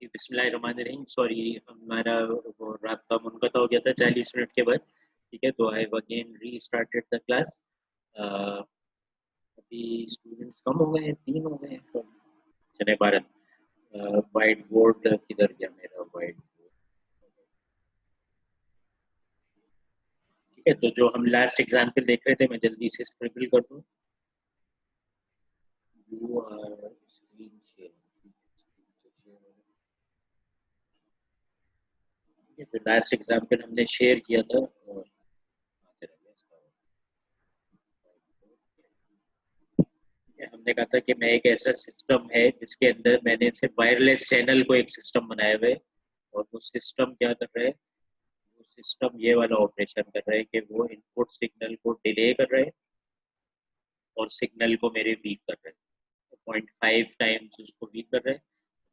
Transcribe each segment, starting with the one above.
बिस्मिल्लाहिर्रहमानिर्रहीम। सॉरी, हमारा वो रात का मुनक़ता हो गया था 40 मिनट के बाद। ठीक है, तो I have again restarted the class. अभी स्टूडेंट्स कम हो गए हैं, 3 हो गए हैं तो चले भारत। व्हाइट बोर्ड किधर गया मेरा व्हाइट बोर्ड? ठीक है, तो जो हम लास्ट एग्जाम्पल देख रहे थे, मैं जल्दी से स्क्रिबल कर दूं। You are screen share. तो लास्ट एग्जाम्पल हमने शेयर किया था और हमने कहा था कि मैं एक ऐसा सिस्टम है जिसके अंदर मैंने सिर्फ वायरलेस चैनल को एक सिस्टम बनाया हुआ है, और वो सिस्टम क्या कर रहा है? वो सिस्टम ये वाला ऑपरेशन कर रहा है कि वो इनपुट सिग्नल को डिले कर रहा है और सिग्नल को मेरे वीक कर रहा है, 0.5 टाइम्स उसको वीक कर रहा है।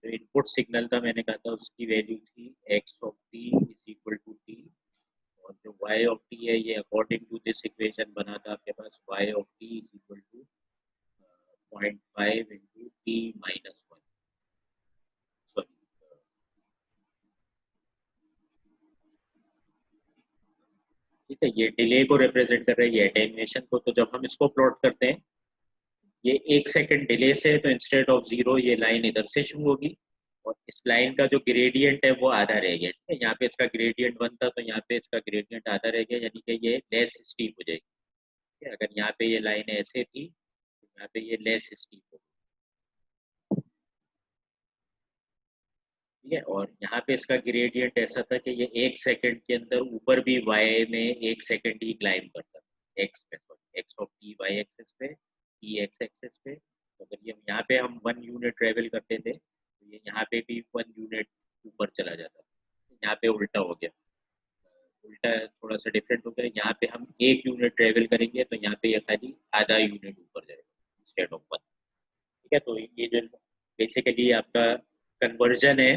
जो इनपुट सिग्नल था, मैंने कहा था उसकी वैल्यू थी x of t is equal to t, और जो y ऑफ t है ये अकॉर्डिंग टू दिस इक्वेशन बना था आपके पास, y of t is equal to 0.5 into t minus 1। Sorry, ठीक है, ये डिले को रिप्रेजेंट कर रहा है, ये अटेन्यूएशन को। तो जब हम इसको प्लॉट करते हैं, ये 1 सेकंड डिले से, तो इंस्टेड ऑफ 0 ये लाइन इधर से शुरू होगी, और इस लाइन का जो ग्रेडियंट है वो आधा रह गया। ठीक है, यहाँ पे इसका ग्रेडियंट 1 था, तो यहाँ पे इसका ग्रेडियंट आधा रह गया, यानी कि ये लेस स्टीप हो जाएगी। ठीक है, अगर यहाँ पे ये लाइन ऐसे थी तो यहाँ पे ये लेस स्टीप होगी। ठीक है, और यहाँ पे इसका ग्रेडियंट ऐसा था कि ये 1 सेकंड के अंदर ऊपर भी वाई में 1 सेकंड ही क्लाइम करता था, एक्स पे, x of t y axis पे, टी एक्स एक्सेस पे। तो अगर ये यहाँ पे हम 1 यूनिट ट्रेवल करते थे, तो ये यहाँ पे भी 1 यूनिट ऊपर चला जाता। यहाँ पे उल्टा हो गया, उल्टा थोड़ा सा डिफरेंट हो गया। यहाँ पे हम 1 यूनिट ट्रेवल करेंगे तो यहाँ पे ये खाली आधा यूनिट ऊपर जाएगा इंस्टेड ऑफ 1। ठीक है, तो ये जो बेसिकली आपका कन्वर्जन है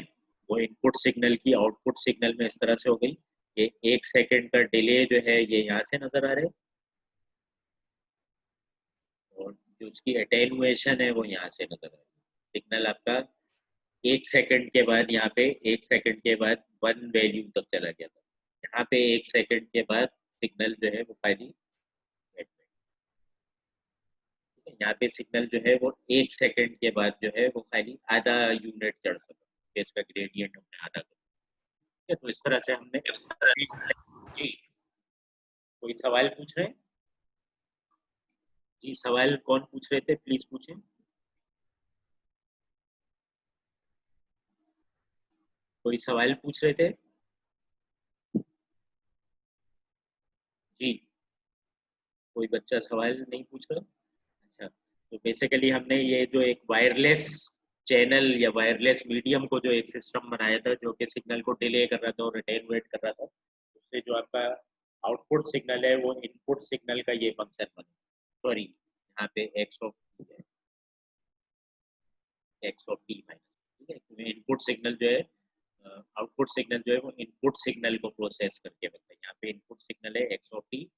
वो इनपुट सिग्नल की आउटपुट सिग्नल में इस तरह से हो गई। ये 1 सेकंड का डिले जो है ये यहाँ से नजर आ रहा है, और जो उसकी अटेनुएशन है वो यहाँ से नजर आ रही है। सिग्नल आपका 1 सेकंड के बाद, यहाँ पे 1 सेकंड के बाद 1 वैल्यू तक चला गया था, यहाँ पे 1 सेकंड के बाद सिग्नल जो है वो खाली, यहाँ पे सिग्नल जो है वो 1 सेकंड के बाद जो है वो खाली आधा यूनिट चढ़ सका, इसका ग्रेडियंट हमने आधा कर दिया। तो इस तरह से हमने जी, कोई सवाल पूछ रहे हैं? जी, सवाल कौन पूछ रहे थे, प्लीज पूछें। कोई सवाल पूछ रहे थे? जी, कोई बच्चा सवाल नहीं पूछ रहा? अच्छा, तो बेसिकली हमने ये जो एक वायरलेस चैनल या वायरलेस मीडियम को जो एक सिस्टम बनाया था जो कि सिग्नल को डिले कर रहा था और अटेनुएट कर रहा था, उससे जो आपका आउटपुट सिग्नल है वो इनपुट सिग्नल का ये फंक्शन बना। सॉरी, यहाँ पे एक्स ऑफ टी माइनस। ठीक है, तो इनपुट सिग्नल जो है, आउटपुट सिग्नल जो है वो इनपुट सिग्नल को प्रोसेस करके बनता है। यहाँ पे इनपुट सिग्नल है x of T,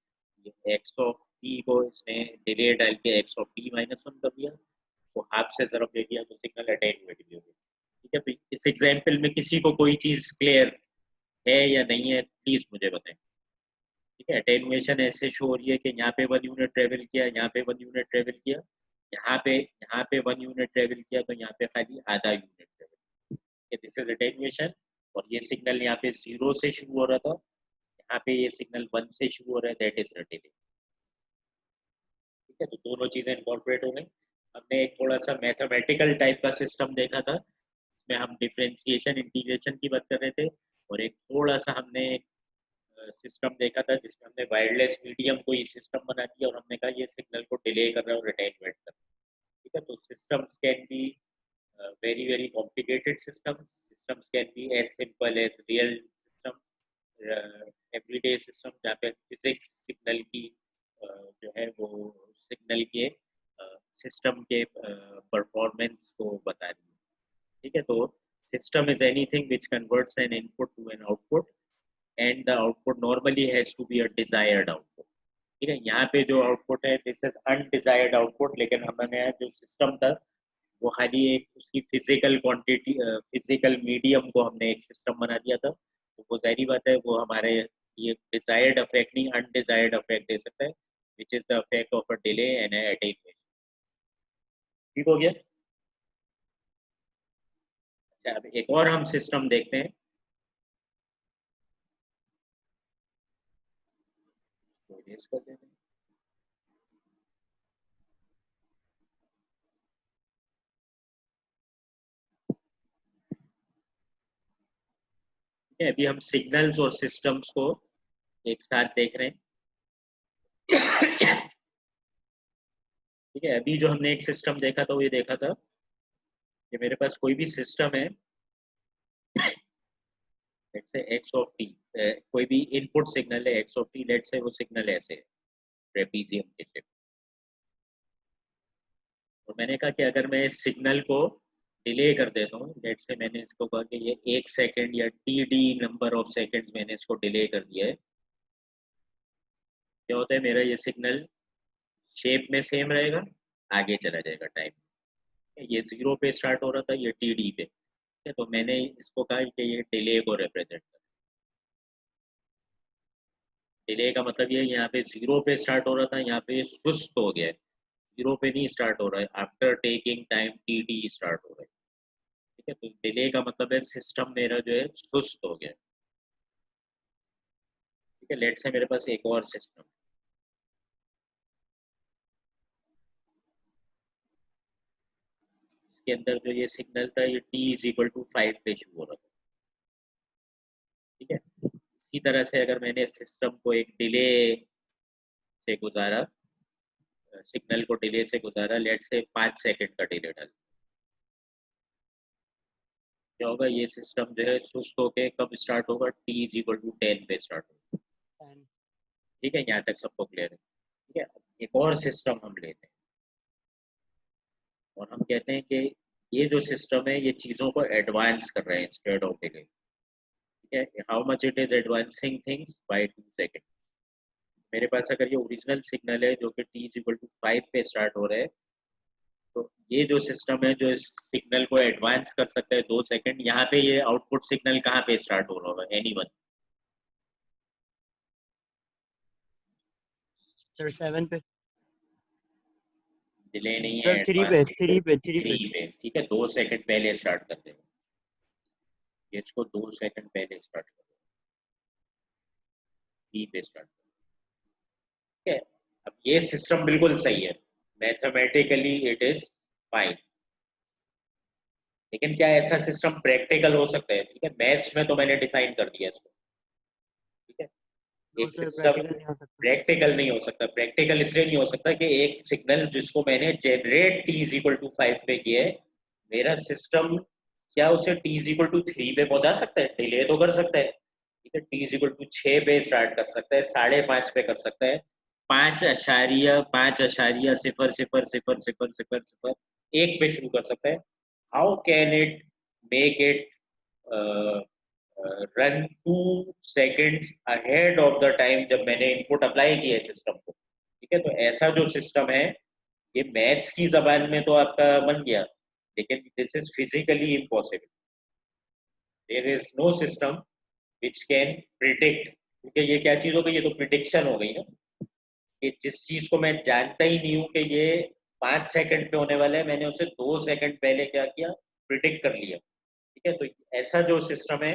x of T को इसने डिले डाल के एक्स ऑफ टी माइनस 1 कर दिया, तो हाफ से ज़रब दे दिया, तो सिग्नल अटेनुएट भी हो गया। ठीक है, तो इस एग्जाम्पल में किसी को कोई चीज़ क्लियर है या नहीं है, प्लीज मुझे बताएं। ठीक है, अटेनुएशन ऐसे शो हो रही है कि यहाँ पे 1 यूनिट ट्रेवल किया, यहाँ पे 1 यूनिट ट्रेवल किया, यहाँ पे 1 यूनिट ट्रेवल किया, तो यहाँ पे खाली आधा unit travel. This is attenuation, और ये सिग्नल यहाँ पे 0 से शुरू हो रहा था, यहाँ पे ये सिग्नल 1 से शुरू हो रहा है, दैट इज डिले। ठीक है, तो दोनों चीजें इनकॉर्पोरेट हो गई। हमने एक थोड़ा सा मैथमेटिकल टाइप का सिस्टम देखा था, इसमें हम डिफरेंशिएशन इंटीग्रेशन की बात कर रहे थे, और एक थोड़ा सा हमने सिस्टम देखा था जिसमें हमने वायरलेस मीडियम को ये सिस्टम बना दिया, और हमने कहा ये सिग्नल को डिले कर रहा है और अटेनुएट कर रहा है। ठीक है, तो systems can be very very complicated systems can be as simple as real system, everyday system जहाँ पे फिजिक्स सिग्नल की जो है वो सिग्नल के सिस्टम के परफॉर्मेंस को बता रही है। ठीक है, तो system is anything which converts an input to an output, and the output normally has to be a desired output. ठीक है, यहाँ पे जो आउटपुट है दिस इज अनडिजायर्ड आउटपुट, लेकिन हमने जो सिस्टम था वो खाली एक उसकी फिजिकल क्वांटिटी, फिजिकल मीडियम को हमने एक सिस्टम बना दिया था, तो वो जाहिर बात है वो हमारे ये डिजायर्ड इफेक्ट नहीं अनडिजायर्ड इफेक्ट दे सकता है, which is the effect of a delay and attenuation. ठीक हो गया। अच्छा, अब एक और हम सिस्टम देखते हैं। तो erase कर देते हैं। ठीक है, अभी हम सिग्नल्स और सिस्टम्स को एक साथ देख रहे हैं। ठीक है, अभी जो हमने एक सिस्टम देखा था वो ये देखा था कि मेरे पास कोई भी सिस्टम है, let's say x of T, कोई भी इनपुट सिग्नल है x of T, let's say वो सिग्नल ऐसे है ट्रेपीजियम के शेप। और मैंने कहा कि अगर मैं इस सिग्नल को डिले कर देता हूँ, लेट्स से मैंने इसको कहा कि ये 1 सेकंड या T D number of seconds मैंने इसको डिले कर दिया है, क्या होता है मेरा ये सिग्नल शेप में सेम रहेगा, आगे चला जाएगा टाइम। ये 0 पे स्टार्ट हो रहा था, ये टी डी पे, ठीक है, तो मैंने इसको कहा कि ये डिले को रिप्रेजेंट कर। डिले का मतलब ये यहाँ पे 0 पे स्टार्ट हो रहा था, यहाँ पे सुस्त हो गया है, 0 पे नहीं स्टार्ट हो रहा है, after taking time T D start हो रहा है। ठीक है, तो डिले का मतलब है सिस्टम मेरा जो है सुस्त हो गया। ठीक है, लेट्स से मेरे पास एक और सिस्टम, इसके अंदर जो ये सिग्नल था ये t इज इक्वल टू 5 पे शुरू हो रहा था। ठीक है, इसी तरह से अगर मैंने सिस्टम को एक डिले से गुजारा, सिग्नल को डिले से गुजारा, लेट से 5 सेकंड का डिले डाल, क्या होगा, ये सिस्टम जो है सुस्त होके कब स्टार्ट होगा, t इज इक्वल टू 10 पे स्टार्ट होगा। ठीक है, यहाँ तक सबको क्लियर है। ठीक है, एक और सिस्टम हम लेते हैं और हम कहते हैं कि ये जो सिस्टम है ये चीज़ों को एडवांस कर रहे हैं इंस्टेड ऑफ डिले। ठीक है, how much it is advancing things by 2 second. मेरे पास अगर ये ओरिजिनल सिग्नल है जो कि t इज इक्वल टू 5 पे स्टार्ट हो रहा है, तो ये जो सिस्टम है जो इस सिग्नल को एडवांस कर सकता है 2 सेकंड, यहाँ पे ये आउटपुट सिग्नल कहाँ पे स्टार्ट हो रहा होगा, एनीवन? सर 7 पे। डिले नहीं है, सर 3 पे, एडवांस 3 पे, 3 थ्री पे। पे। ठीक है, 2 सेकंड पहले स्टार्ट कर देगा, ये इसको 2 सेकंड पहले स्टार्ट कर देगा, थ्री पे स्टार्ट। ठीक है, अब ये सिस्टम बिल्कुल सही है, मैथमेटिकली इट इज फाइन, लेकिन क्या ऐसा सिस्टम प्रैक्टिकल हो सकता है? ठीक है, मैथ्स में तो मैंने डिफाइन कर दिया इसको। ठीक है, नो एक सर, सिस्टम प्रैक्टिकल नहीं हो सकता। प्रैक्टिकल नहीं हो सकता, प्रैक्टिकल इसलिए नहीं हो सकता कि एक सिग्नल जिसको मैंने generate t is equal to 5 पे किया है, मेरा सिस्टम क्या उसे t इज इक्वल टू 3 पे पहुंचा सकता है? डिले तो कर सकता है। ठीक है, t इज इक्वल टू 6 पे स्टार्ट कर सकता है, 5.5 पे कर सकता है, 5.5 1 पे शुरू कर सकता है। How can it make it run 2 seconds ahead of the time जब मैंने इनपुट अप्लाई किया है सिस्टम को? ठीक है, तो ऐसा जो सिस्टम है ये मैथ्स की जबान में तो आपका बन गया, लेकिन this is physically impossible. There is no system which can predict, क्योंकि ये क्या चीज हो गई, ये तो प्रिडिक्शन हो गई ना, कि जिस चीज को मैं जानता ही नहीं हूँ कि ये 5 सेकंड पे होने वाला है, मैंने उसे 2 सेकंड पहले क्या किया, प्रिडिक्ट कर लिया। ठीक है, तो ऐसा जो सिस्टम है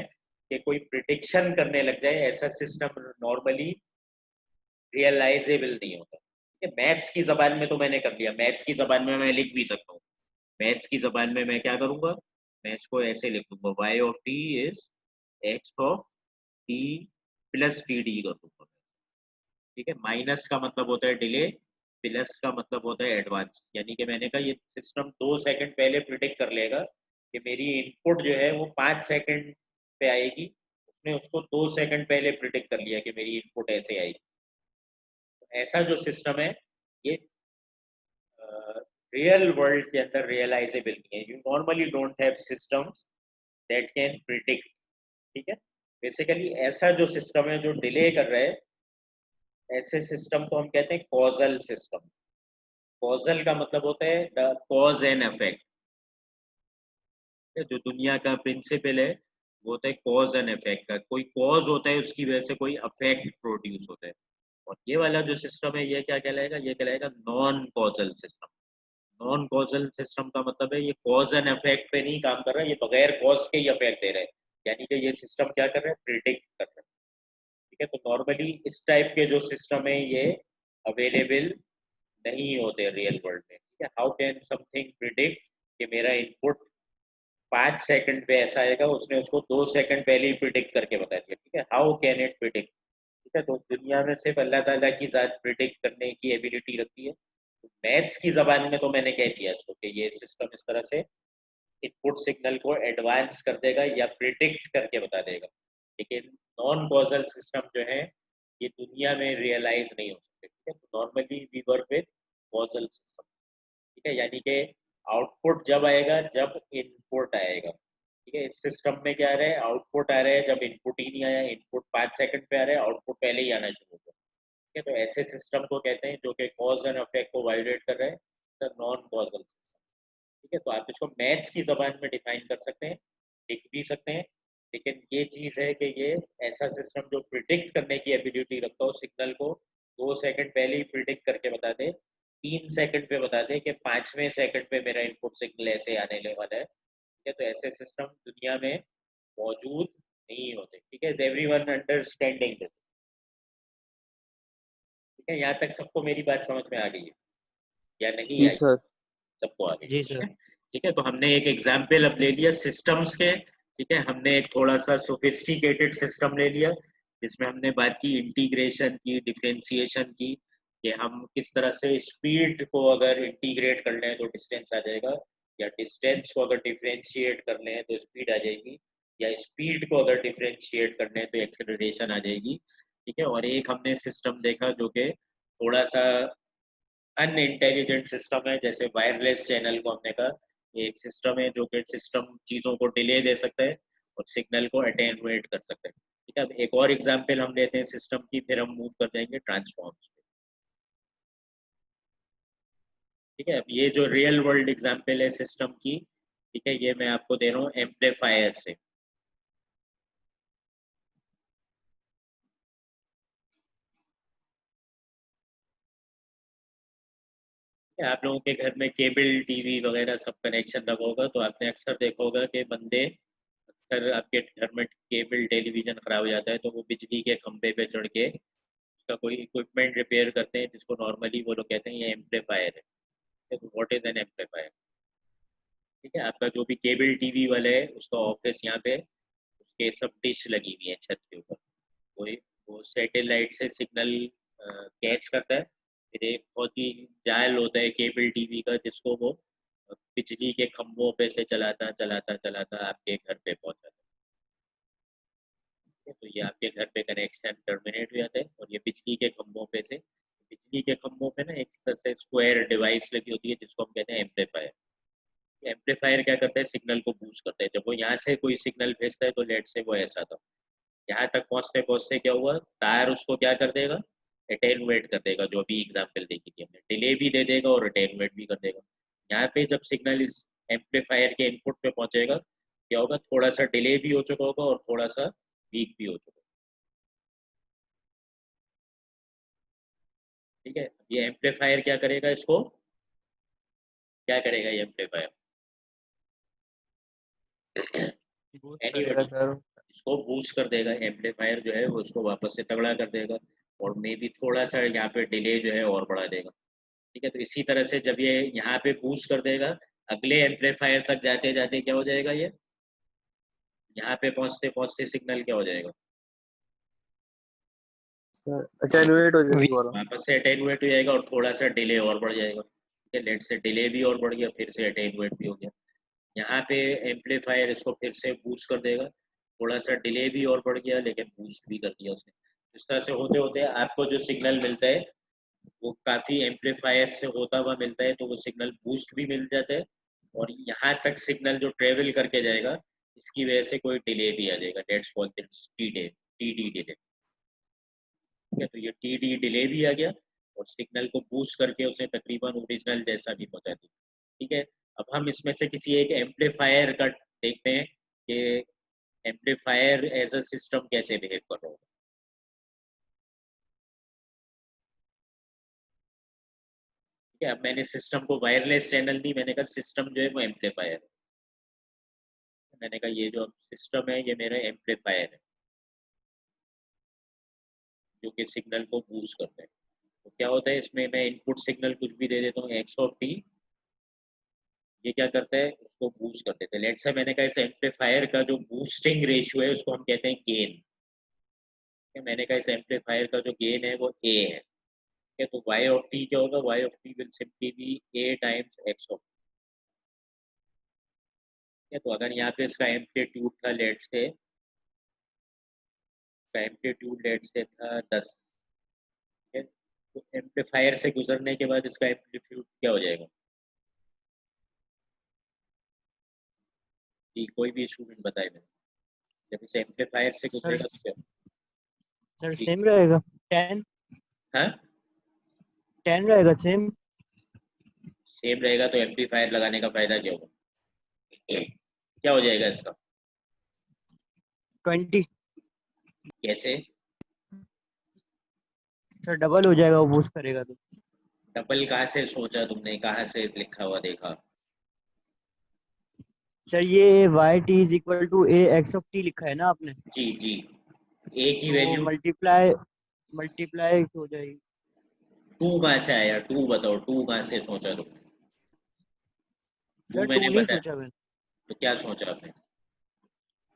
कि कोई प्रिडिक्शन करने लग जाए, ऐसा सिस्टम नॉर्मली रियलाइजेबल नहीं होता। ठीक है, मैथ्स की जबान में तो मैंने कर लिया, मैथ्स की जबान में मैं लिख भी सकता हूँ, मैथ्स की जबान में मैं क्या करूंगा, मैं इसको ऐसे लिख दूंगा, y of t is x of t plus T D कर दूंगा। ठीक है, माइनस का मतलब होता है डिले, प्लस का मतलब होता है एडवांस, यानी कि मैंने कहा ये सिस्टम 2 सेकंड पहले प्रिडिक्ट कर लेगा कि मेरी इनपुट जो है वो 5 सेकंड पे आएगी, उसने उसको 2 सेकंड पहले प्रिडिक्ट कर लिया कि मेरी इनपुट ऐसे आएगी। तो ऐसा जो सिस्टम है ये रियल वर्ल्ड के अंदर रियलाइजेबल नहीं है, you normally don't have systems that can predict. ठीक है, बेसिकली ऐसा जो सिस्टम है जो डिले कर रहा है, ऐसे सिस्टम को हम कहते हैं कॉजल सिस्टम। कॉजल का मतलब होता है द कॉज एंड इफेक्ट, जो दुनिया का प्रिंसिपल है वो होता है कॉज एंड इफेक्ट का। कोई कॉज होता है, उसकी वजह से कोई इफेक्ट प्रोड्यूस होता है। और ये वाला जो सिस्टम है ये क्या कहलाएगा? ये कहलाएगा non causal system. Non causal system का मतलब है ये कॉज एंड इफेक्ट पे नहीं काम कर रहा है, ये बगैर कॉज के ही इफेक्ट दे रहा है। यानी कि ये सिस्टम क्या कर रहा है? प्रिडिक्ट कर रहा है। ठीक है, तो नॉर्मली इस टाइप के जो सिस्टम है ये अवेलेबल नहीं होते रियल वर्ल्ड में। ठीक है, हाउ कैन समथिंग प्रिडिक्ट कि मेरा इनपुट 5 सेकंड पे ऐसा आएगा, उसने उसको 2 सेकंड पहले ही प्रिडिक्ट करके बता दिया। ठीक है, हाउ कैन इट प्रिडिक्ट? ठीक है, तो दुनिया में सिर्फ अल्लाह ताला की जात प्रिडिक्ट करने की एबिलिटी रखती है। तो मैथ्स की जबान में तो मैंने कह दिया इसको कि ये सिस्टम इस तरह से इनपुट सिग्नल को एडवांस कर देगा या प्रिडिक्ट करके बता देगा। लेकिन नॉन कॉजल सिस्टम जो है ये दुनिया में रियलाइज नहीं हो सकते। ठीक है, तो normally we work with causal system. ठीक है, यानी कि आउटपुट जब आएगा जब इनपुट आएगा। ठीक है, इस सिस्टम में क्या आ रहा है? आउटपुट आ रहा है जब इनपुट ही नहीं आया। इनपुट 5 सेकंड पे आ रहा है, आउटपुट पहले ही आना शुरू हो गया। ठीक है, तो ऐसे सिस्टम को कहते हैं जो कि कॉज एंड इफेक्ट को वायलेट कर रहे हैं, नॉन कॉजल। ठीक है, तो आप इसको मैथ्स की जबान में डिफाइन कर सकते हैं, लिख भी सकते हैं। लेकिन ये चीज़ है कि ये ऐसा सिस्टम जो प्रिडिक्ट करने की एबिलिटी रखता हो, सिग्नल को 2 सेकंड पहले ही प्रिडिक्ट करके बता दे, 3 सेकंड पे बता दे कि 5वें सेकंड पे मेरा इनपुट सिग्नल ऐसे आने वाला है। ठीक है, तो ऐसे सिस्टम दुनिया में मौजूद नहीं होते। ठीक है, इज एवरीवन अंडरस्टैंडिंग दिस? ठीक है, यहाँ तक सबको मेरी बात समझ में आ गई है या नहीं जी आई? सर। सबको आ गई। जी ठीक सर। है, ठीक है, तो हमने एक एग्जाम्पल अब ले लिया सिस्टम्स के। ठीक है, हमने एक थोड़ा सा सोफिस्टिकेटेड सिस्टम ले लिया जिसमें हमने बात की इंटीग्रेशन की, डिफरेंशिएशन की, कि हम किस तरह से स्पीड को अगर इंटीग्रेट कर लें तो डिस्टेंस आ जाएगा, या डिस्टेंस को अगर डिफरेंशिएट कर लें तो स्पीड आ जाएगी, या स्पीड को अगर डिफरेंशिएट कर लें तो एक्सेलरेशन आ जाएगी। ठीक है, और एक हमने सिस्टम देखा जो कि थोड़ा सा अनइंटेलिजेंट सिस्टम है, जैसे वायरलेस चैनल को हमने कहा। ये एक सिस्टम है जो कि सिस्टम चीज़ों को डिले दे सकता है और सिग्नल को अटेनुएट कर सकता है। ठीक है, अब एक और एग्जांपल हम लेते हैं सिस्टम की, फिर हम मूव कर जाएंगे ट्रांसफॉर्म्स पे। ठीक है, अब ये जो रियल वर्ल्ड एग्जांपल है सिस्टम की, ठीक है, ये मैं आपको दे रहा हूँ एम्पलीफायर से। आप लोगों के घर में केबल टीवी वगैरह सब कनेक्शन लगा होगा, तो आपने अक्सर देखा होगा कि बंदे, अक्सर आपके घर में केबल टेलीविजन खराब हो जाता है तो वो बिजली के खंभे पे चढ़ के उसका कोई इक्विपमेंट रिपेयर करते हैं, जिसको नॉर्मली वो लोग कहते हैं ये एम्पलीफायर है। तो व्हाट इज एन एम्पलीफायर? ठीक है, आपका जो भी केबल टीवी वाला है उसका ऑफिस यहाँ पे, उसके सब डिश लगी हुई है छत के ऊपर। वो वो सैटेलाइट से सिग्नल कैच करता है। फिर एक बहुत ही जाल होता है केबल टीवी का, जिसको वो बिजली के खंभों पे से चलाता चलाता चलाता आपके घर पे पहुंचाता है। तो ये आपके घर पे कनेक्शन टर्मिनेट हो जाता है और ये बिजली के खंभों पे से, बिजली के खंभों पे ना एक तरह से स्क्वायर डिवाइस लगी होती है जिसको हम कहते हैं एम्पलीफायर। एम्पलीफायर क्या करता है? सिग्नल को बूस्ट करता है। जब वो यहाँ से कोई सिग्नल भेजता है तो लेट से वो ऐसा था, यहाँ तक पहुँचते पहुँचते क्या हुआ, तार उसको क्या कर देगा? अटेनुएट कर देगा। जो भी एग्जांपल देखी थी हमने, डिले भी दे देगा और अटेनुएट भी कर देगा। यहाँ पे जब सिग्नल इस एम्पलीफायर के इनपुट पे पहुंचेगा, क्या होगा? थोड़ा सा डिले भी हो चुका होगा और थोड़ा सा वीक भी हो चुका होगा। ठीक है, ये एम्पलीफायर क्या करेगा? इसको क्या करेगा ये एम्पलीफायर? बूस्ट करेगा एनीबॉडी? सर। इसको बूस्ट कर देगा। एम्पलीफायर जो है वो इसको वापस से तगड़ा कर देगा और मे बी थोड़ा सा यहाँ पे डिले जो है और बढ़ा देगा। ठीक है, तो इसी तरह से जब ये यहाँ पे बूस्ट कर देगा, अगले एम्पलीफायर तक जाते जाते क्या हो जाएगा? ये यहाँ पे पहुँचते पहुँचते सिग्नल क्या हो जाएगा? सर अटेनुएट हो जाएगा वी दोबारा। वापस से अटेनुएट हो जाएगा और थोड़ा सा डिले और बढ़ जाएगा। ठीक है, लेट से डिले भी और बढ़ गया, फिर से अटेनुएट भी हो गया। यहाँ पे एम्पलीफायर इसको फिर से बूस्ट कर देगा, थोड़ा सा डिले भी और बढ़ गया लेकिन बूस्ट भी कर दिया उसने। इस तरह से होते होते आपको जो सिग्नल मिलता है वो काफ़ी एम्पलीफायर से होता हुआ मिलता है, तो वो सिग्नल बूस्ट भी मिल जाता है और यहाँ तक सिग्नल जो ट्रेवल करके जाएगा इसकी वजह से कोई डिले भी आ जाएगा। That's called t d delay. ठीक है, तो ये टी डी डिले भी आ गया और सिग्नल को बूस्ट करके उसे तकरीबन ओरिजिनल जैसा भी पहुंचा दिया। ठीक है, अब हम इसमें से किसी एक एम्पलीफायर का देखते हैं कि एम्पलीफायर एज अ सिस्टम कैसे बिहेव कर रहा होगा। ठीक है, अब मैंने सिस्टम को वायरलेस चैनल दी, मैंने कहा सिस्टम जो है वो एम्पलीफायर है। मैंने कहा ये जो सिस्टम है ये मेरा एम्पलीफायर है जो कि सिग्नल को बूस्ट करता है। तो क्या होता है इसमें, मैं इनपुट सिग्नल कुछ भी दे देता हूँ एक्स ऑफ टी, ये क्या करता है उसको बूस्ट कर देते हैं। लेट्स से मैंने कहा इस एम्पलीफायर का जो बूस्टिंग रेशियो है उसको हम कहते हैं गेन। मैंने कहा इस एम्पलीफायर का जो गेन है वो ए है। ठीक है, तो y ऑफ टी क्या होगा, y of t will simply be a times x of. तो अगर यहाँ पे इसका एम्पलीट्यूड था लेट्स से, इसका एम्पलीट्यूड लेट्स से था 10। ठीक है, तो एम्पलीफायर से गुजरने के बाद इसका एम्पलीट्यूड क्या हो जाएगा? जी, कोई भी स्टूडेंट बताए मुझे, जब इस एम्पलीफायर से सर गुजरेगा तो क्या? सर जी, सेम रहेगा 10 हाँ 10 रहेगा सेम। सेम रहेगा तो एम्पलीफायर लगाने का फायदा क्या होगा? क्या हो जाएगा इसका? 20 कैसे? सर डबल हो जाएगा वो बूस्ट करेगा तो। डबल कहाँ से सोचा तुमने, कहाँ से लिखा हुआ देखा? सर ये y t is equal to a x of t लिखा है ना आपने, जी जी, ए की तो वैल्यू मल्टीप्लाई मल्टीप्लाई हो जाएगी। 2 कहाँ से आया? 2 बताओ, 2 कहाँ से सोचा तुमने? 2 सर मैंने टू नहीं बताया, सोचा मैंने। तो क्या सोचा आपने?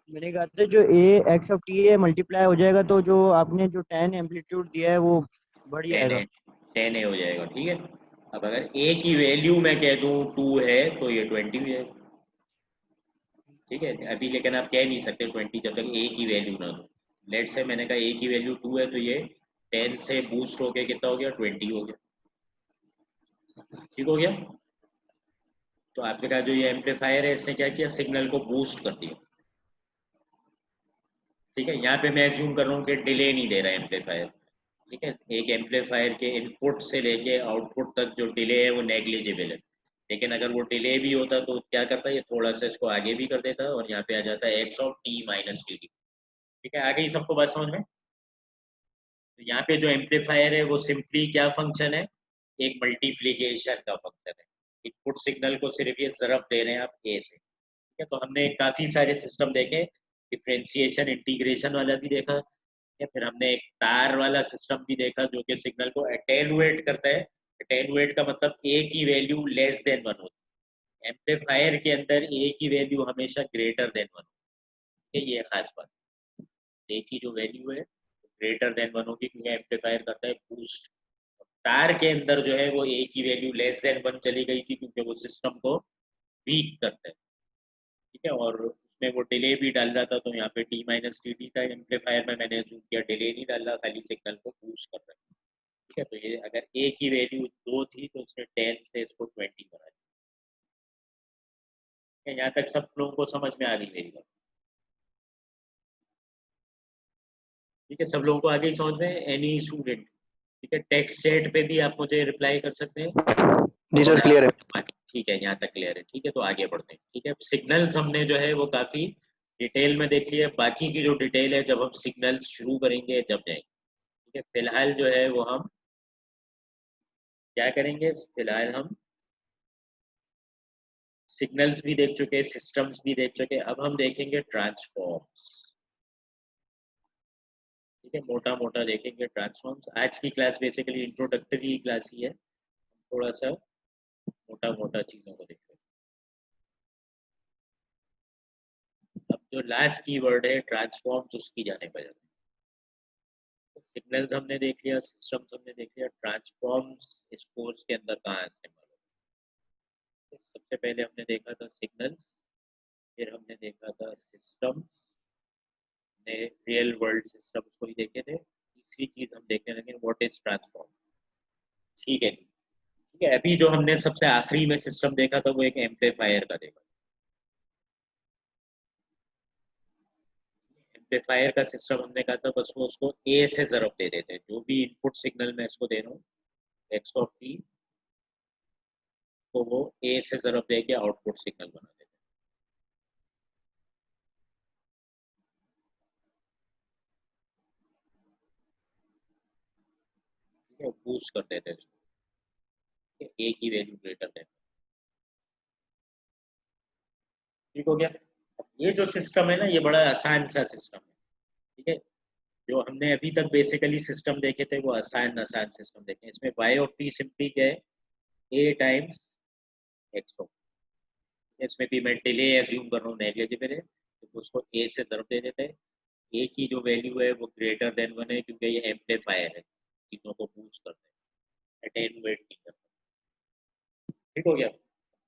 मैंने कहा था जो ए एक्स ऑफ टी है मल्टीप्लाई हो जाएगा तो जो आपने जो 10 एम्पलीट्यूड दिया है वो बढ़ 10 जाएगा। है, 10 ए हो जाएगा। ठीक है, अब अगर ए की वैल्यू मैं कह दूं 2 है तो ये 20 भी है। ठीक है अभी, लेकिन आप कह नहीं सकते 20 जब तक ए की वैल्यू ना दो। लेट से मैंने कहा ए की वैल्यू 2 है तो ये 10 से बूस्ट होके कितना हो गया? 20 हो गया। ठीक हो गया। तो आपके पास जो ये एम्पलीफायर है इसने क्या किया, सिग्नल को बूस्ट कर दिया। ठीक है, यहाँ पे मैं एज्यूम कर रहा हूँ कि डिले नहीं दे रहा है एम्पलीफायर। ठीक है, एक एम्पलीफायर के इनपुट से लेके आउटपुट तक जो डिले है वो नेग्लिजिबल है। लेकिन अगर वो डिले भी होता तो क्या करता है, ये थोड़ा सा इसको आगे भी कर देता और यहाँ पे आ जाता है x of T minus T D. ठीक है, आ गई सबको बात समझ में? तो यहाँ पे जो एम्पलीफायर है वो सिंपली क्या फंक्शन है, एक मल्टीप्लीकेशन का फंक्शन है। इनपुट सिग्नल को सिर्फ ये ज़रब दे रहे हैं आप ए से। ठीक है, तो हमने काफ़ी सारे सिस्टम देखे, डिफ्रेंशिएशन इंटीग्रेशन वाला भी देखा है, फिर हमने एक तार वाला सिस्टम भी देखा जो कि सिग्नल को अटेनुएट करता है। अटेनुएट का मतलब ए की वैल्यू लेस देन 1 होती है, एम्पलीफायर के अंदर ए की वैल्यू हमेशा ग्रेटर देन 1 होती है। ये खास बात, ए की जो वैल्यू है ग्रेटर देन 1 होगी क्योंकि एम्पलीफायर करता है बूस्ट। तार के अंदर जो है वो ए की वैल्यू लेस देन 1 चली गई थी क्योंकि वो सिस्टम को वीक करता है। ठीक है, और उसमें वो डिले भी डाल रहा था तो यहाँ पे टी माइनस टी डी था। एम्पलीफायर में मैंने जूम किया, डिले नहीं डाल रहा, खाली सिग्नल को बूस्ट कर रहा है। ठीक है, तो ये अगर ए की वैल्यू 2 थी तो उसने 10 से इसको 20 बना दिया। यहाँ तक सब लोगों को समझ में आ गई मेरी बात? ठीक है, सब लोगों को आ गई समझ में? Any student? ठीक है, टेक्स्ट चैट पे भी आप मुझे रिप्लाई कर सकते हैं। जी सर, और क्लियर है। ठीक है, यहाँ तक क्लियर है। ठीक है, तो आगे बढ़ते हैं। ठीक है, सिग्नल्स हमने जो है वो काफ़ी डिटेल में देख लिया। बाकी की जो डिटेल है जब हम सिग्नल्स शुरू करेंगे जब जाएंगे। ठीक है, फिलहाल जो है वो हम क्या करेंगे, फिलहाल हम सिग्नल्स भी देख चुके, सिस्टम्स भी देख चुके, अब हम देखेंगे ट्रांसफॉर्म्स। ठीक है, मोटा मोटा देखेंगे ट्रांसफॉर्म्स। आज की क्लास बेसिकली इंट्रोडक्टरी क्लास ही है, थोड़ा सा मोटा मोटा चीज़ों को देखते हैं। अब जो लास्ट कीवर्ड है ट्रांसफॉर्म्स, उसकी जाने पर जाते हैं। सिग्नल्स हमने देख लिया, सिस्टम्स हमने देख लिया, ट्रांसफॉर्म्स इस कोर्स के अंदर कहाँ इस्तेमाल होते हैं? सबसे पहले हमने देखा था सिग्नल्स, फिर हमने देखा था सिस्टम्स, ने रियल वर्ल्ड सिस्टम्स को ही देखे थे। तीसरी चीज हम देखने लगे व्हाट इज ट्रांसफॉर्म। ठीक है, ठीक है, अभी जो हमने सबसे आखिरी में सिस्टम देखा था वो एक एम्पलीफायर का देखा। एम्पलीफायर का सिस्टम हमने कहा था बस वो उसको ए से ज़रब दे देते हैं, जो भी इनपुट सिग्नल मैं इसको दे रहा हूँ एक्स ऑफ टी, तो वो ए से ज़रब दे के आउटपुट सिग्नल बना देते हैं। ठीक है, बूस्ट कर देते हैं इसको, ए की वैल्यू ग्रेटर देन। ठीक हो गया। अब ये जो सिस्टम है ना, ये बड़ा आसान सा सिस्टम है। ठीक है, जो हमने अभी तक बेसिकली सिस्टम देखे थे वो आसान आसान सिस्टम देखे। इसमें y ऑफ t सिंपली क्या है, a टाइम्स x ऑफ। इसमें भी मैं डिले एज्यूम कर रहा हूँ, नेग्लिजिबल है, तो उसको a से ज़रूर दे देते हैं। a की जो वैल्यू है वो ग्रेटर देन 1 है, क्योंकि ये एम्पलीफायर है, चीज़ों को बूस्ट करते हैं, अटेनुएट नहीं करते। ठीक हो गया।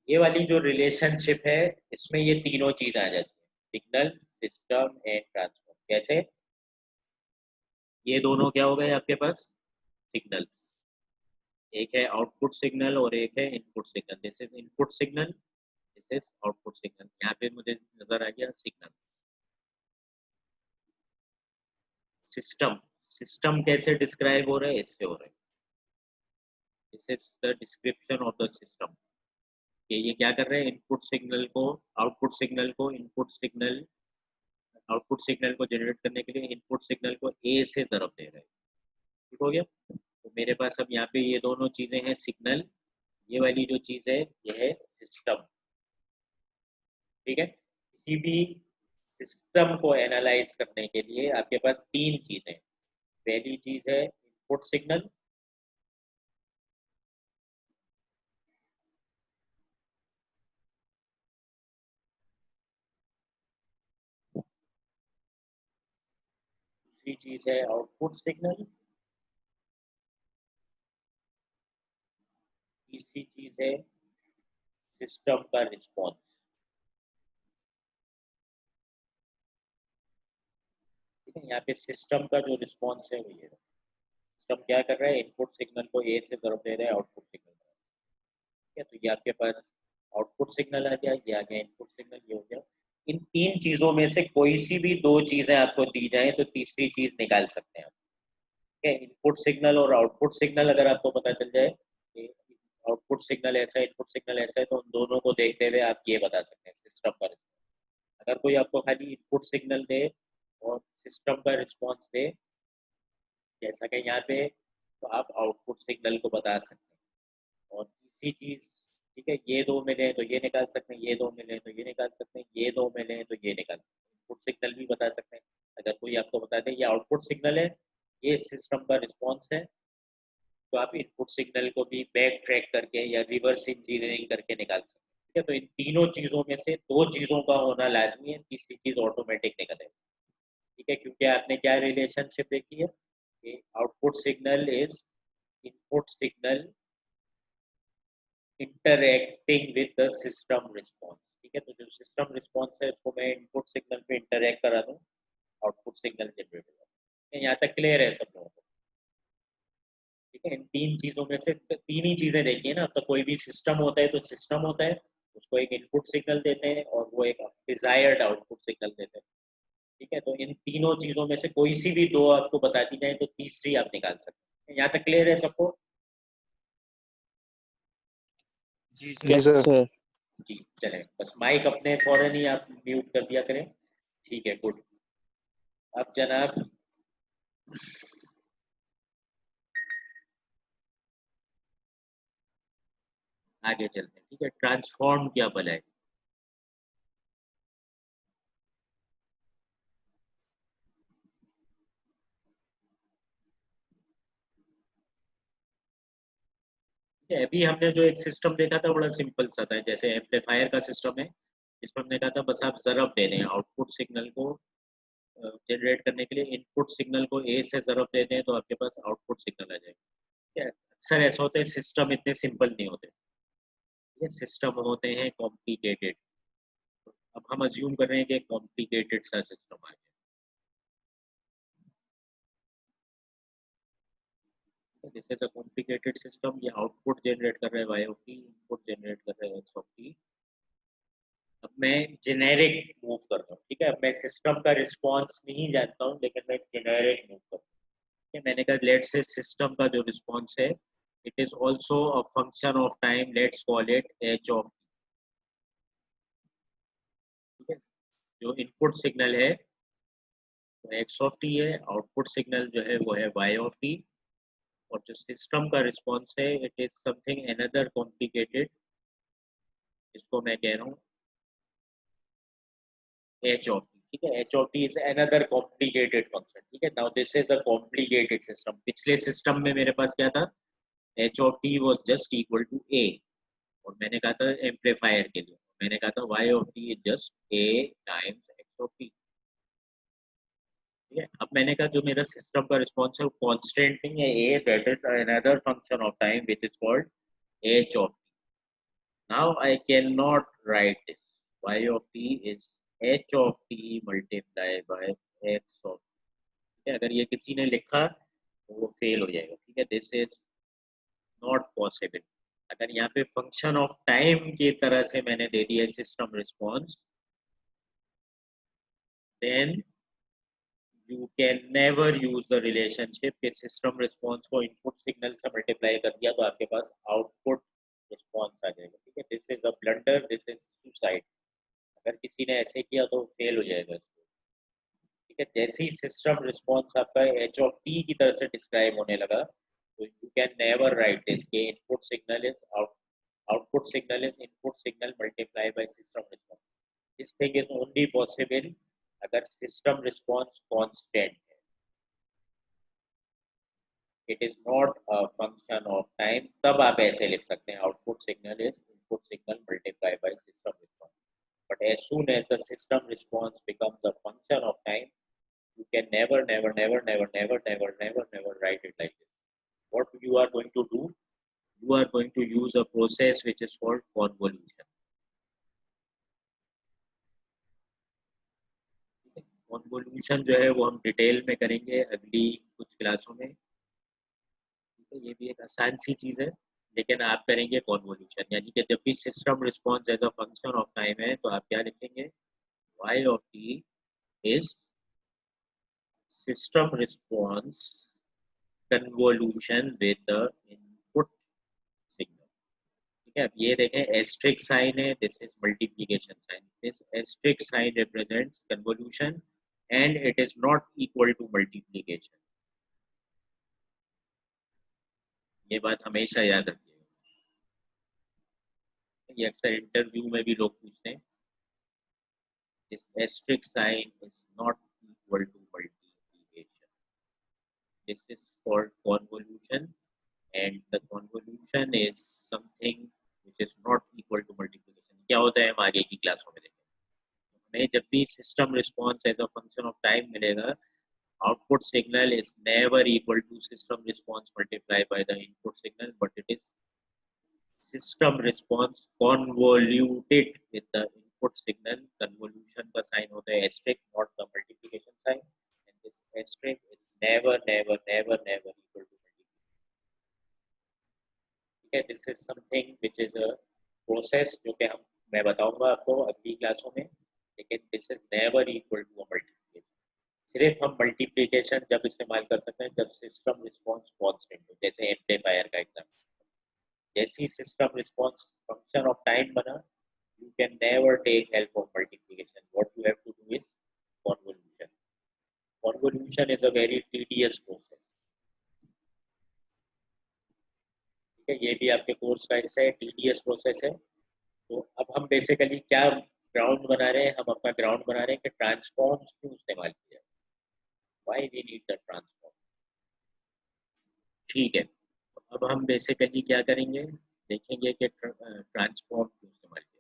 ये वाली जो रिलेशनशिप है, इसमें ये तीनों चीज़ आ जाती है, सिग्नल, सिस्टम एंड ट्रांसफॉर्म। कैसे? ये दोनों क्या हो गए आपके पास, सिग्नल। एक है आउटपुट सिग्नल और एक है input signal. This is input signal, this is output signal. यहाँ पे मुझे नजर आ गया सिग्नल। सिस्टम, सिस्टम कैसे डिस्क्राइब हो रहा है, इससे हो रहा है। This is the description of the system. ये क्या कर रहे हैं, इनपुट सिग्नल को, आउटपुट सिग्नल को, इनपुट सिग्नल, आउटपुट सिग्नल को जनरेट करने के लिए इनपुट सिग्नल को ए से ज़रब दे रहे हैं। ठीक हो गया। तो मेरे पास अब यहाँ पे ये दोनों चीज़ें हैं, सिग्नल, ये वाली जो चीज़ है ये है सिस्टम। ठीक है। किसी भी सिस्टम को एनालाइज करने के लिए आपके पास तीन चीज़ें। पहली चीज़ है इनपुट सिग्नल, दूसरी चीज़ है आउटपुट सिग्नल, तीसरी चीज़ है सिस्टम का रिस्पॉन्स। ठीक है, यहाँ पे सिस्टम का जो रिस्पॉन्स है वो ये है। सिस्टम क्या कर रहा है, इनपुट सिग्नल को ए से ज़रूर दे रहा है, आउटपुट सिग्नल। ठीक है, तो ये आपके पास आउटपुट सिग्नल आ गया, ये आ गया इनपुट सिग्नल, ये हो गया। इन तीन चीज़ों में से कोई सी भी दो चीज़ें आपको दी जाए तो तीसरी चीज़ निकाल सकते हैं आप। ठीक है, इनपुट सिग्नल और आउटपुट सिग्नल अगर आपको पता चल जाए कि आउटपुट सिग्नल ऐसा है, इनपुट सिग्नल ऐसा है, तो उन दोनों को देखते हुए आप ये बता सकते हैं सिस्टम का रिस्पॉन्स। अगर कोई आपको खाली इनपुट सिग्नल दे और सिस्टम का रिस्पॉन्स दे, जैसा कि यहाँ पे, तो आप आउटपुट सिग्नल को बता सकते हैं। और तीसरी चीज़, ठीक है, ये दो मिले तो ये निकाल सकते हैं, ये दो मिले तो ये निकाल सकते हैं, ये दो मिले तो ये निकाल सकते हैं। इनपुट सिग्नल भी बता सकते हैं। अगर कोई आपको बता दे ये आउटपुट सिग्नल है, ये सिस्टम का रिस्पॉन्स है, तो आप इनपुट सिग्नल को भी बैक ट्रैक करके या रिवर्स इंजीनियरिंग करके निकाल सकते हैं। ठीक है, तो इन तीनों चीज़ों में से दो चीज़ों का होना लाजमी है, तीसरी चीज़ ऑटोमेटिक निकल है। ठीक है, क्योंकि आपने क्या रिलेशनशिप देखी है कि output signal is input signal interacting with the system response. ठीक है, तो जो सिस्टम रिस्पॉन्स है उसको मैं इनपुट सिग्नल पे इंटरएक्ट करा दूँ, आउटपुट सिग्नल जनरेट होगा। यहाँ तक क्लियर है सब लोगों को? ठीक है, इन तीन चीज़ों में से तीन ही चीज़ें देखी है ना। तो कोई भी सिस्टम होता है तो सिस्टम होता है, उसको एक इनपुट सिग्नल देते हैं और वो एक डिजायर्ड आउटपुट सिग्नल देते हैं। ठीक है, तो इन तीनों चीज़ों में से कोई सी भी दो आपको बता दी जाए तो तीसरी आप निकाल सकते हैं। यहाँ तक क्लियर है सबको? जी जी सर। सर। जी चलें, बस माइक अपने फौरन ही आप म्यूट कर दिया करें। ठीक है, गुड। अब जनाब आगे चलते हैं। ठीक है, ट्रांसफॉर्म क्या भला है? ठीक है, अभी हमने जो एक सिस्टम देखा था बड़ा सिंपल सा था, जैसे एम्पलीफायर का सिस्टम है, जिसमें हमने कहा था बस आप ज़रब दे दें आउटपुट सिग्नल को जनरेट करने के लिए, इनपुट सिग्नल को ए से ज़रब दे दें तो आपके पास आउटपुट सिग्नल आ जाएगा। ठीक है, अक्सर ऐसा होता है, सिस्टम इतने सिंपल नहीं होते, ये सिस्टम होते हैं कॉम्प्लिकेटेड। अब हम अज्यूम कर रहे हैं कि कॉम्प्लिकेटेड सा सिस्टम आ गया। This is a complicated system. ये आउटपुट जनरेट कर रहे हैं y of t, input generate कर रहे हैं एक्स ऑफ टी। अब मैं जेनेरिक मूव कर रहा हूँ। ठीक है, अब मैं सिस्टम का रिस्पॉन्स नहीं जानता हूँ, लेकिन मैं जेनेरिक मूव कर रहा हूँ। ठीक है, मैंने कहा लेट्स से सिस्टम का जो रिस्पॉन्स है it is also a function of time, let's call it H of T. ठीक है, जो इनपुट सिग्नल है वो एक्स ऑफ टी है, आउटपुट सिग्नल जो है वो है वाई ऑफ टी, और जो सिस्टम का रिस्पॉन्स है it is something another complicated, इसको मैं कह रहा हूँ एच ऑफ टी। ठीक है, H of T is another complicated function. ठीक है, now this is a complicated system. पिछले सिस्टम में मेरे पास क्या था, H of T was just equal to A, और मैंने कहा था एम्पलीफायर के लिए मैंने कहा था y of T is just a times x of T. ठीक है, अब मैंने कहा जो मेरा सिस्टम का रिस्पॉन्स है वो कांस्टेंट नहीं है A, that is another function of time which is called H of T. Now I can not write this, Y of T is H of T multiply by X of T. अगर ये किसी ने लिखा तो वो fail हो जाएगा। ठीक है, दिस इज नॉट पॉसिबल। अगर यहाँ पे फंक्शन ऑफ टाइम की तरह से मैंने दे दिया system response, then you can never use the relationship कि सिस्टम रिस्पॉन्स को इनपुट सिग्नल से मल्टीप्लाई कर दिया तो आपके पास आउटपुट रिस्पॉन्स आ जाएगा। ठीक है, this is a blunder, this is suicide. अगर किसी ने ऐसे किया तो फेल हो जाएगा। ठीक है, जैसे ही सिस्टम रिस्पॉन्स आपका एच ऑफ टी की तरह से डिस्क्राइब होने लगा तो you can never write this कि input signal is output signal is input signal multiply by system response. This thing is only possible अगर सिस्टम रिस्पॉन्स कांस्टेंट है, it is not a function of time. तब आप ऐसे लिख सकते हैं output signal is input signal multiply by system response. But as soon as the system response becomes a function of time, you can never write it like this. What you are going to do, you are going to use a process which is called convolution. Convolution जो है वो हम detail में करेंगे अगली कुछ क्लासों में। ये भी एक आसान सी चीज है, लेकिन आप करेंगे कॉन्वोल्यूशन, यानी कि जब भी system response as a function of time है तो आप क्या लिखेंगे, y of t is system response convolution with the input signal। ठीक है, अब ये देखें एस्ट्रिक साइन है, this is multiplication sign, this asterisk sign represents convolution and it is not equal to multiplication. ये बात हमेशा याद रखिएगा, ये अक्सर इंटरव्यू में भी लोग पूछते हैं, this asterisk sign is not equal to multiplication, this is called convolution and the convolution is something which is not equal to multiplication. क्या होता है हम आगे की क्लासों में देखेंगे। हमें जब भी system response as a function of time मिलेगा, output signal is never equal to system response multiply by the input signal, but it is system response convoluted with the input signal. Convolution का sign होता है asterisk, not the multiplication sign, and this asterisk is never never never never equal to multiplication. ठीक है, this is something which is a process जो कि हम मैं बताऊंगा आपको अगली क्लासों में, लेकिन this is never equal to a multiplication. सिर्फ हम मल्टीप्लिकेशन जब इस्तेमाल कर सकते हैं जब सिस्टम रिस्पॉन्स कांस्टेंट हो, जैसे एम्पलीफायर का एग्जांपल। जैसी system response function of time बना, you can never take help of multiplication. What you have to do is convolution. Convolution is a very tedious process. ठीक है, ये भी आपके कोर्स का हिस्सा है, tedious process है। तो अब हम बेसिकली क्या ग्राउंड बना रहे हैं, हम अपना ग्राउंड बना रहे हैं कि ट्रांसफॉर्म्स क्यों इस्तेमाल किया जाए, why we need the transform। ठीक है, अब हम बेसिकली क्या करेंगे, देखेंगे कि ट्रांसफॉर्म क्यों इस्तेमाल किया।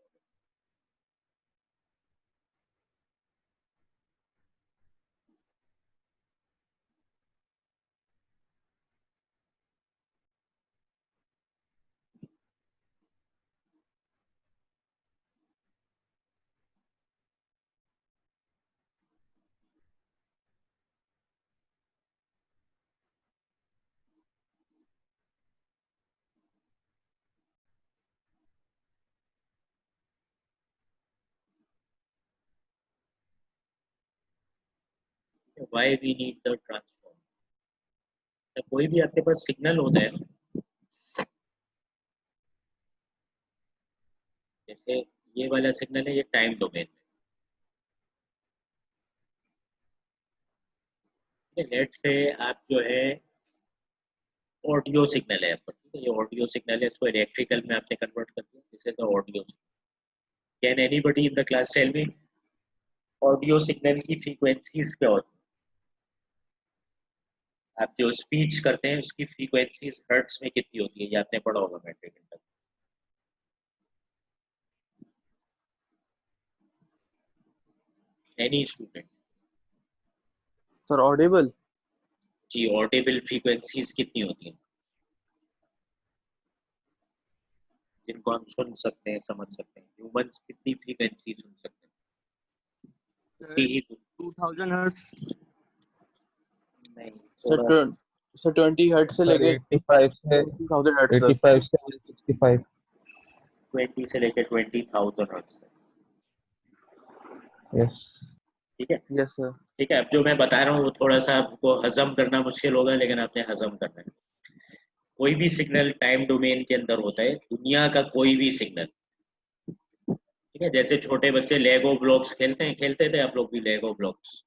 why we need the transform। कोई भी आपके पास सिग्नल होता है, जैसे ये वाला सिग्नल है, ये टाइम डोमेन में। लेट्स से आप जो है ऑडियो सिग्नल है आपका, ठीक है, ये ऑडियो सिग्नल है, इसको इलेक्ट्रिकल में आपने कन्वर्ट कर दिया, this is audio. Can anybody in the class tell me audio signal की फ्रीक्वेंसीज क्या होती है? आप जो स्पीच करते हैं उसकी फ्रीक्वेंसीज हर्ट्ज में कितनी होती है, ये आपने पढ़ा होगा matric inter. Any student? Sir audible. जी, ऑडिबल फ्रीक्वेंसीज कितनी होती हैं जिनको हम सुन सकते हैं, समझ सकते हैं? ह्यूमंस कितनी फ्रीक्वेंसी सुन सकते हैं? उतनी ही सुन, 2000 हर्ट्ज। नहीं सर थोड़ा, सर 20 हर्ट्ज से सर लेके 85 से 2000 हर्ट्ज तक। 85 से 165। 20 से लेकर 20,000 हर्ट्ज तक, यस ठीक है। Yes sir. ठीक है, अब जो मैं बता रहा हूँ वो थोड़ा सा आपको हजम करना मुश्किल होगा, लेकिन आपने हजम करना है। कोई भी सिग्नल टाइम डोमेन के अंदर होता है, दुनिया का कोई भी सिग्नल, ठीक है। जैसे छोटे बच्चे लेगो ब्लॉक्स खेलते हैं, खेलते थे आप लोग भी लेगो ब्लॉक्स,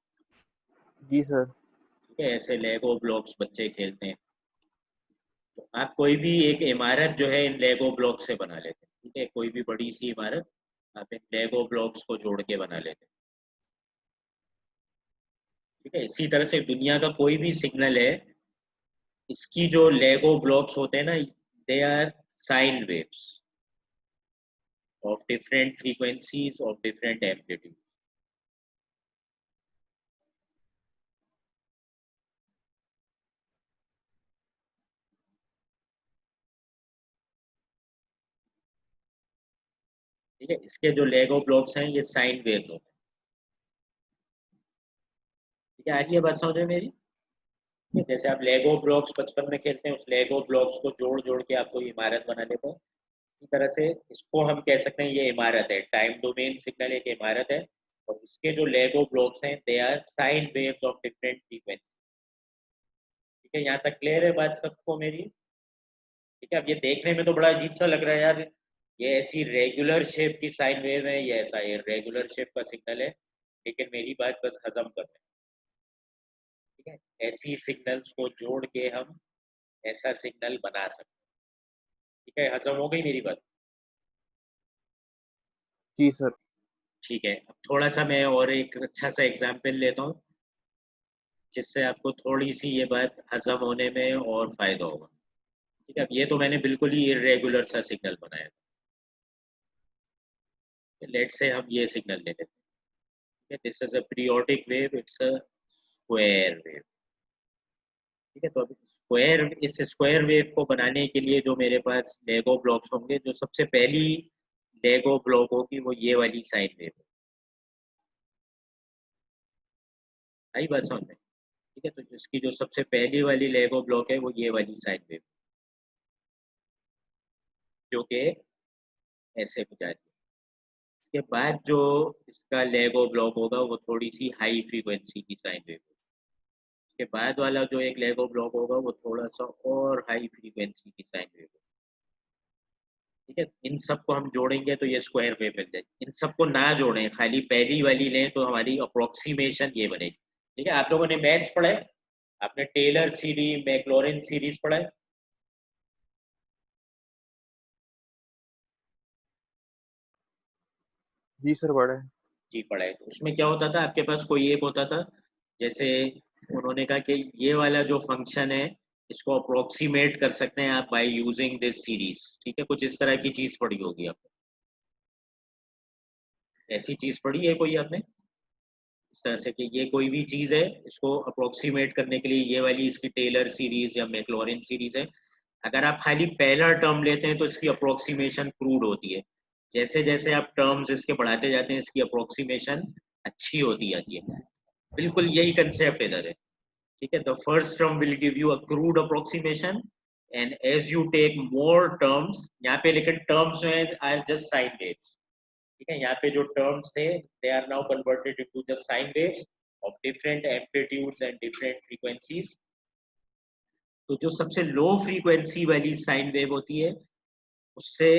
जी सर। ठीक है, ऐसे लेगो ब्लॉक्स बच्चे खेलते हैं। तो आप कोई भी एक इमारत जो है इन लेगो ब्लॉक से बना लेते हैं, ठीक है, कोई भी बड़ी सी इमारत आप इन लेगो ब्लॉक्स को जोड़ के बना लेते हैं, ठीक है। इसी तरह से दुनिया का कोई भी सिग्नल है, इसकी जो लेगो ब्लॉक्स होते हैं ना, they are sine waves of different frequencies of different amplitude. ठीक है, इसके जो लेगो ब्लॉक्स हैं ये साइन वेव्स होते हैं, ठीक है। आ रही है बात समझ में मेरी? ठीक है, जैसे आप लेगो ब्लॉक्स बचपन में खेलते हैं, उस लेगो ब्लॉक्स को जोड़ जोड़ के आप कोई इमारत बना लेते हैं, इसी तरह से इसको हम कह सकते हैं ये इमारत है, टाइम डोमेन सिग्नल एक इमारत है, और इसके जो लेगो ब्लॉक्स हैं they are sine waves of different frequency. ठीक है, यहाँ तक क्लियर है बात सबको मेरी? ठीक है, अब ये देखने में तो बड़ा अजीब सा लग रहा है यार, ये ऐसी रेगुलर शेप की साइन वेव है, ये ऐसा ये रेगुलर शेप का सिग्नल है, लेकिन मेरी बात बस हजम कर लें, ठीक है। ऐसी सिग्नल्स को जोड़ के हम ऐसा सिग्नल बना सकते हैं, ठीक है। हजम हो गई मेरी बात? जी सर। ठीक है, अब थोड़ा सा मैं और एक अच्छा सा एग्जाम्पल लेता हूँ, जिससे आपको थोड़ी सी ये बात हजम होने में और फायदा होगा, ठीक है। अब ये तो मैंने बिल्कुल ही इरेगुलर सा सिग्नल बनाया था, लेट से हम ये सिग्नल ले लेते हैं, this is a periodic wave, it's a square wave, ठीक है। तो अभी स्क्वायर, इस स्क्वायर वेव को बनाने के लिए जो मेरे पास लेगो ब्लॉक्स होंगे, जो सबसे पहली लेगो ब्लॉक होगी वो ये वाली साइन वेव है, आई बात समझ में? ठीक है, तो इसकी जो सबसे पहली वाली लेगो ब्लॉक है वो ये वाली साइन वेव, जो कि ऐसे हो जाती है। इसके बाद जो इसका लेगो ब्लॉक होगा वो थोड़ी सी हाई फ्रीक्वेंसी की साइन वेव होगी, उसके बाद वाला जो एक लेगो ब्लॉक होगा वो थोड़ा सा और हाई फ्रीक्वेंसी की साइन वेव होगी, ठीक है। इन सबको हम जोड़ेंगे तो ये स्क्वायर वेव मिल जाएगी। इन सबको ना जोड़ें, खाली पहली वाली लें तो हमारी अप्रोक्सीमेशन ये बनेगी, ठीक है। आप लोगों ने मैथ्स पढ़ा है, आपने टेलर सीरीज मैक्लॉरिन सीरीज पढ़ा है? जी सर बड़ा है। जी पढ़ा है। तो उसमें क्या होता था, आपके पास कोई एक होता था, जैसे उन्होंने कहा कि ये वाला जो फंक्शन है इसको अप्रोक्सीमेट कर सकते हैं आप बाय यूजिंग दिस सीरीज, ठीक है। कुछ इस तरह की चीज पढ़ी होगी आपने, ऐसी चीज पढ़ी है कोई आपने इस तरह से कि ये कोई भी चीज है, इसको अप्रोक्सीमेट करने के लिए ये वाली इसकी टेलर सीरीज या मैक्लॉरिन सीरीज है। अगर आप खाली पहला टर्म लेते हैं तो इसकी अप्रोक्सीमेशन क्रूड होती है, जैसे जैसे आप टर्म्स इसके बढ़ाते जाते हैं इसकी अप्रोक्सीमेशन अच्छी होती जाती है। बिल्कुल यही कंसेप्ट इधर है, ठीक है। The first term will give you a crude approximation, and as you take more terms, यहाँ पे लेकिन टर्म्स जो है आर जस्ट साइन वेव्स, ठीक है। यहाँ पे जो टर्म्स थे they are now converted into just sine waves of different amplitudes and different frequencies. तो जो सबसे लो फ्रीक्वेंसी वाली साइन वेव होती है उससे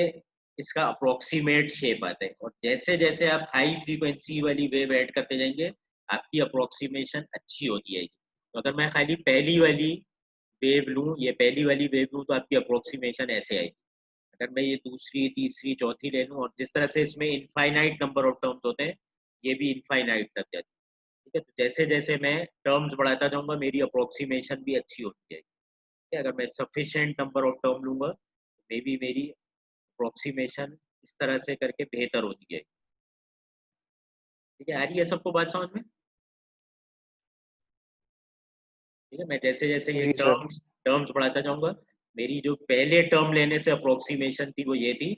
इसका अप्रोक्सीमेट शेप आता है, और जैसे जैसे आप हाई फ्रीक्वेंसी वाली वेव ऐड करते जाएंगे आपकी अप्रोक्सीमेशन अच्छी होती जाएगी। तो अगर मैं खाली पहली वाली वेव लूँ, ये पहली वाली वेव लूँ तो आपकी अप्रोक्सीमेशन ऐसे आएगी। अगर मैं ये दूसरी, तीसरी, चौथी ले लूँ और जिस तरह से इसमें इनफाइनाइट नंबर ऑफ टर्म्स होते हैं, ये भी इनफाइनाइट तक जाती है। ठीक है, तो जैसे-जैसे मैं टर्म्स बढ़ाता जाऊँगा मेरी अप्रोक्सीमेशन भी अच्छी होती जाएगी। ठीक है, अगर मैं सफिशिएंट नंबर ऑफ टर्म लूँगा, तो मे बी मेरी अप्रोक्सीमेशन इस तरह से करके बेहतर होती जाएगी। ठीक है, आ रही है सबको बात समझ में? ठीक है, मैं जैसे-जैसे ये जी सर। टर्म्स बढ़ाता जाऊँगा, मेरी जो पहले टर्म लेने से अप्रोक्सीमेशन थी वो ये थी,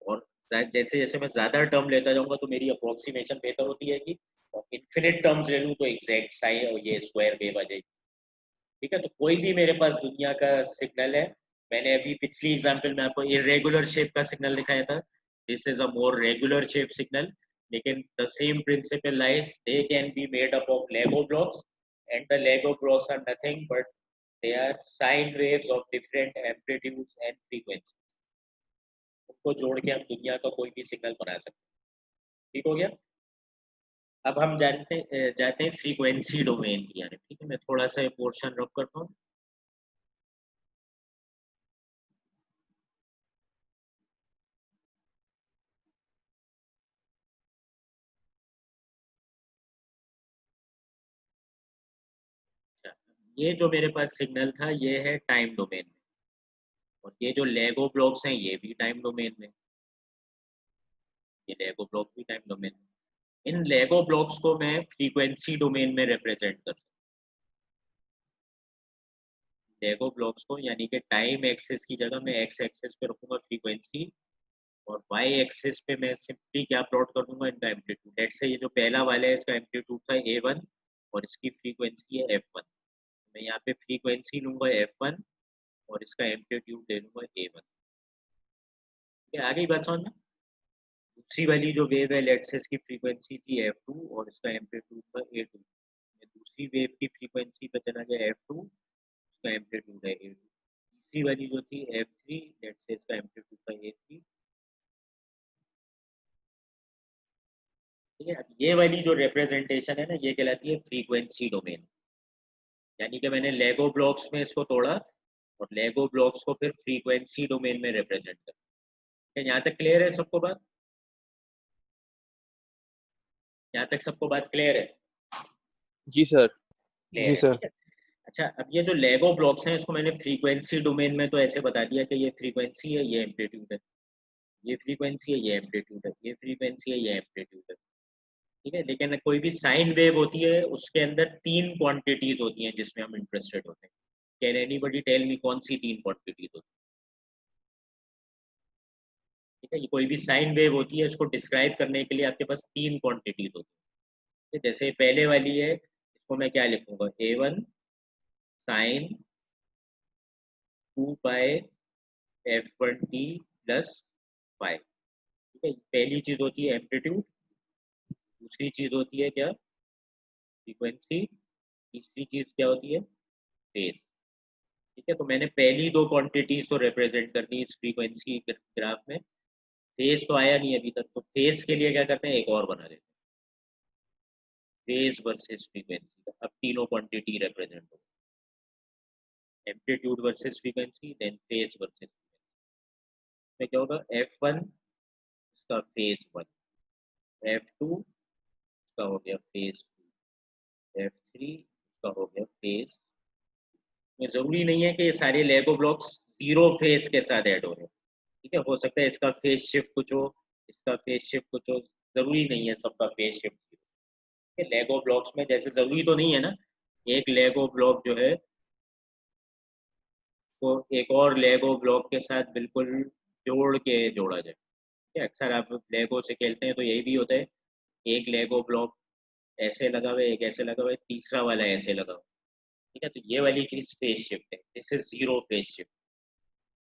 और जैसे-जैसे मैं ज़्यादा टर्म लेता जाऊँगा तो मेरी अप्रोक्सीमेशन बेहतर होती जाएगी, और इनफिनिट टर्म्स ले लूँ तो एग्ज़ैक्ट साइन और ये स्क्वायर वेव आ जाएगी। ठीक है, तो कोई भी मेरे पास दुनिया का सिग्नल है, मैंने अभी पिछली एग्जांपल में आपको इर्रेगुलर शेप का सिग्नल दिखाया था, this is a more regular shape signal, लेकिन the same principle lies, they can be made up of Lego blocks, and the Lego blocks are nothing but they are sine waves of different amplitudes and frequencies. उनको जोड़ के हम दुनिया का कोई भी signal बना सकते हैं। ठीक हो गया? अब हम जाते हैं फ्रीक्वेंसी डोमेन की यानी। ठीक है, मैं थोड़ा सा ये पोर्शन रख करता हूँ। ये जो मेरे पास सिग्नल था ये है टाइम डोमेन में, और ये जो लेगो ब्लॉक्स हैं ये भी टाइम डोमेन में, ये लेगो ब्लॉक भी टाइम डोमेन में। इन लेगो ब्लॉक्स को मैं फ्रीक्वेंसी डोमेन में रिप्रेजेंट कर सकता हूँ। लेगो ब्लॉक्स को यानी कि टाइम एक्सिस की जगह मैं एक्स एक्सिस पे रखूंगा फ्रीक्वेंसी, और वाई एक्सिस पे मैं सिंपली क्या प्लॉट कर दूंगा, इनका एम्पलीट्यूड। लेट्स से ये जो पहला वाला है इसका एम्पलीट्यूड था a1 और इसकी फ्रीक्वेंसी है f1, मैं यहाँ पे फ्रीक्वेंसी लूंगा f1 और इसका एम्पलीट्यूड ले लूंगा a1। आगे बात समझ में? दूसरी वाली जो वेव है लेट्स से इसकी फ्रीक्वेंसी थी f2 और इसका एम्पलीट्यूड था a2, मैं दूसरी वेव की फ्रीक्वेंसी पे चला गया f2, इसका एम्पलीट्यूड है a2। तीसरी वाली जो थी f3, लेट्स से इसका एम्पलीट्यूड था a3। ठीक है, अब ये वाली जो रिप्रेजेंटेशन है ना ये कहलाती है फ्रीक्वेंसी डोमेन, यानी कि मैंने लेगो ब्लॉक्स में इसको तोड़ा और लेगो ब्लॉक्स को फिर फ्रीक्वेंसी डोमेन में रिप्रेजेंट कर। यहाँ तक क्लियर है सबको बात? यहाँ तक सबको बात क्लियर है? जी सर। क्लियर जी है, सर। ठीक है। अच्छा, अब ये जो लेगो ब्लॉक्स हैं इसको मैंने फ्रीक्वेंसी डोमेन में तो ऐसे बता दिया कि ये फ्रीक्वेंसी है, ये एम्पलीट्यूड है, ये फ्रीक्वेंसी है, ये एम्पलीट्यूड है, ये फ्रीक्वेंसी है, ये एम्पलीट्यूड है। ठीक है, लेकिन कोई भी साइन वेव होती है उसके अंदर 3 क्वांटिटीज होती हैं जिसमें हम इंटरेस्टेड होते हैं। कैन एनीबॉडी टेल मी कौन सी 3 क्वांटिटीज होती है? ठीक है, ये कोई भी साइन वेव होती है इसको डिस्क्राइब करने के लिए आपके पास 3 क्वांटिटीज होती है। जैसे पहले वाली है, इसको मैं क्या लिखूंगा, a1 sign 2 bye f1t plus 5। ठीक है, पहली चीज होती है एम्पलीट्यूड, दूसरी चीज होती है क्या, फ्रीक्वेंसी, तीसरी चीज क्या होती है, फेज। ठीक है, तो मैंने पहली 2 क्वांटिटीज तो रिप्रेजेंट कर दी इस फ्रीक्वेंसी ग्राफ में। फेज तो आया नहीं अभी तक, तो फेज के लिए क्या करते हैं, एक और बना लेते हैं, फेज वर्सेस फ्रीक्वेंसी। अब तीनों क्वांटिटी रिप्रेजेंट हो, amplitude versus frequency, then phase versus frequency. क्या होगा, f1 इसका फेज 1, f2 इसका हो गया फेज 2, f3 इसका हो गया फेज। जरूरी नहीं है कि ये सारे लेगो ब्लॉक्स 0 फेज के साथ ऐड हो रहे हैं। ठीक है, हो सकता है इसका फेज शिफ्ट कुछ हो, इसका फेज शिफ्ट कुछ हो, जरूरी नहीं है सबका फेज शिफ्ट। लेगो ब्लॉक्स में जैसे जरूरी तो नहीं है ना एक लेगो ब्लॉक जो है वो एक और लेगो ब्लॉक के साथ बिल्कुल जोड़ के जोड़ा जाए। ठीक है, अक्सर आप लेगो से खेलते हैं तो यही भी होता है, एक लेगो ब्लॉक ऐसे लगा हुआ है, एक ऐसे लगा हुआ है, तीसरा वाला ऐसे लगा हुआ है। ठीक है, तो ये वाली चीज फेज शिफ्ट है, दिस इज 0 फेज शिफ्ट।